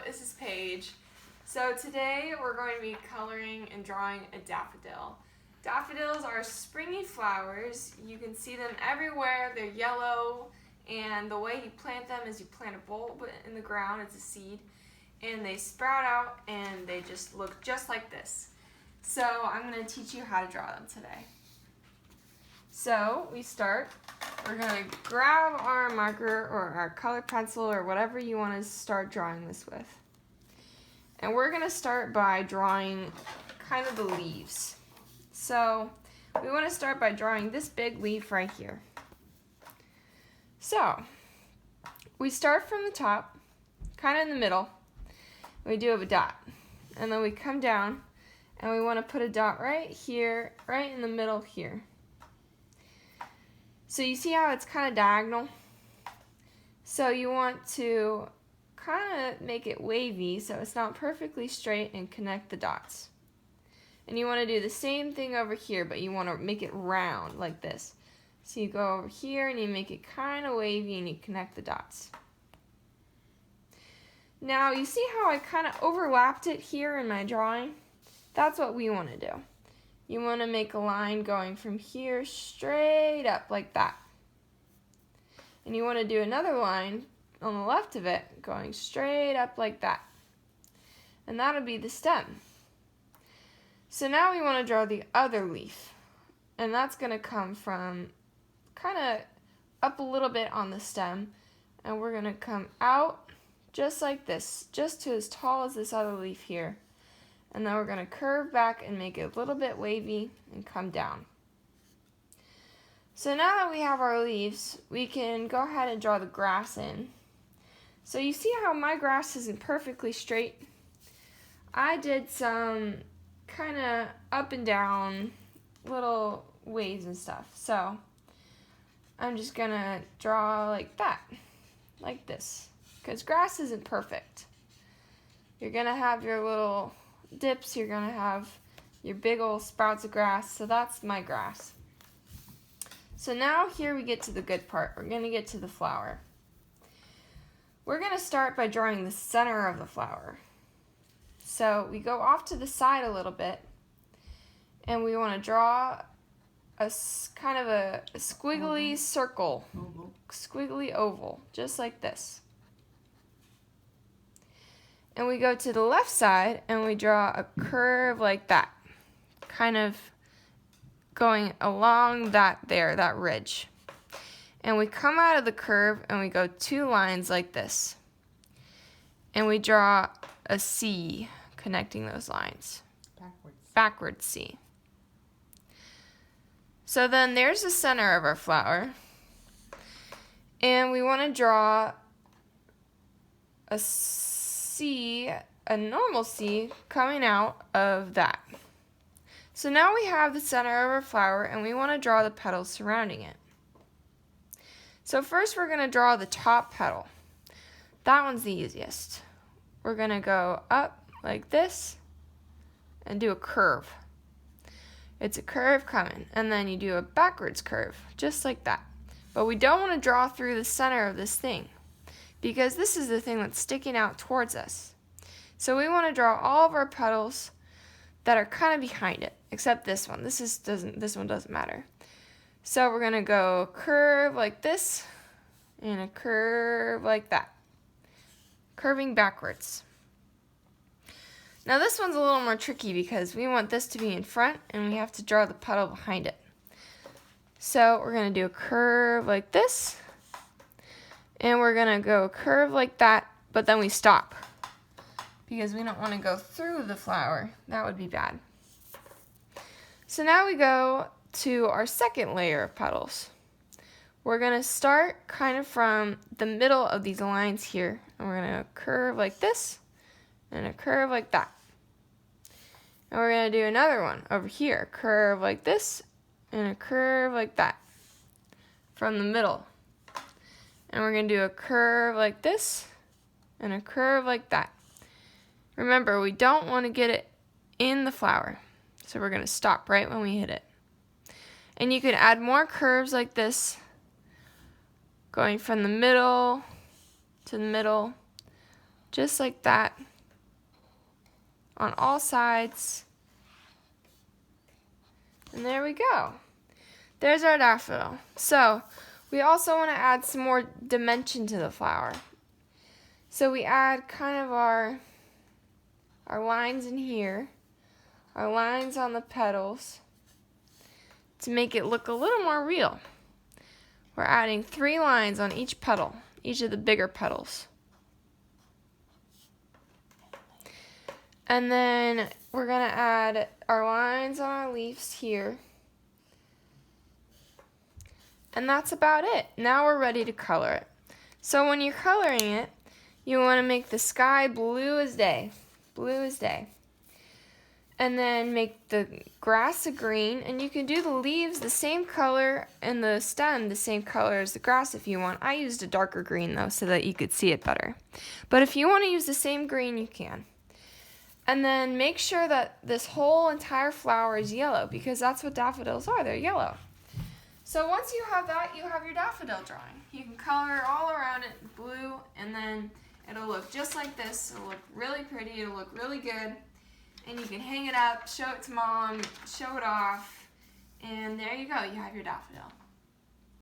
this is Paige. So today we're going to be coloring and drawing a daffodil. Daffodils are springy flowers. You can see them everywhere. They're yellow, and the way you plant them is you plant a bulb in the ground, it's a seed, and they sprout out and they just look just like this. So I'm going to teach you how to draw them today. So we're going to grab our marker or our colored pencil or whatever you want to start drawing this with. And we're going to start by drawing kind of the leaves. So we want to start by drawing this big leaf right here. So we start from the top, kind of in the middle. We do have a dot. And then we come down and we want to put a dot right here, right in the middle here. So you see how it's kind of diagonal? So you want to kind of make it wavy so it's not perfectly straight and connect the dots. And you want to do the same thing over here, but you want to make it round like this. So you go over here and you make it kind of wavy and you connect the dots. Now you see how I kind of overlapped it here in my drawing? That's what we want to do. You want to make a line going from here straight up like that. And you want to do another line on the left of it going straight up like that. And that'll be the stem. So now we want to draw the other leaf. And that's going to come from kind of up a little bit on the stem. And we're going to come out just like this, just to as tall as this other leaf here. And then we're going to curve back and make it a little bit wavy and come down. So now that we have our leaves, we can go ahead and draw the grass in. So you see how my grass isn't perfectly straight? I did some kind of up and down little waves and stuff. So I'm just going to draw like that, like this, because grass isn't perfect. You're going to have your little dips, you're going to have your big old sprouts of grass, so that's my grass. So now here we get to the good part. We're going to get to the flower. We're going to start by drawing the center of the flower. So we go off to the side a little bit, and we want to draw a kind of a squiggly circle, squiggly oval, just like this. And we go to the left side and we draw a curve like that, kind of going along that ridge. And we come out of the curve and we go 2 lines like this. And we draw a C connecting those lines. Backwards C. So then there's the center of our flower. And we want to draw a normal C coming out of that. So now we have the center of our flower and we want to draw the petals surrounding it. So first we're going to draw the top petal. That one's the easiest. We're going to go up like this and do a curve. It's a curve coming, and then you do a backwards curve, just like that. But we don't want to draw through the center of this thing, because this is the thing that's sticking out towards us. So we want to draw all of our petals that are kind of behind it, except this one. This one doesn't matter. So we're going to go curve like this and a curve like that, curving backwards. Now this one's a little more tricky because we want this to be in front and we have to draw the petal behind it. So we're going to do a curve like this. And we're going to go curve like that, but then we stop because we don't want to go through the flower. That would be bad. So now we go to our second layer of petals. We're going to start kind of from the middle of these lines here. And we're going to curve like this and a curve like that. And we're going to do another one over here. Curve like this and a curve like that from the middle. And we're going to do a curve like this and a curve like that. Remember, we don't want to get it in the flower. So we're going to stop right when we hit it. And you can add more curves like this, going from the middle to the middle, just like that on all sides. And there we go. There's our daffodil. So we also want to add some more dimension to the flower. So we add kind of our lines in here, our lines on the petals, to make it look a little more real. We're adding 3 lines on each petal, each of the bigger petals. And then we're going to add our lines on our leaves here. And that's about it. Now we're ready to color it. So when you're coloring it, you want to make the sky blue as day. Blue as day. And then make the grass a green, and you can do the leaves the same color and the stem the same color as the grass if you want. I used a darker green though so that you could see it better. But if you want to use the same green, you can. And then make sure that this whole entire flower is yellow, because that's what daffodils are, they're yellow. So once you have that, you have your daffodil drawing. You can color all around it blue, and then it'll look just like this. It'll look really pretty, it'll look really good. And you can hang it up, show it to mom, show it off, and there you go, you have your daffodil.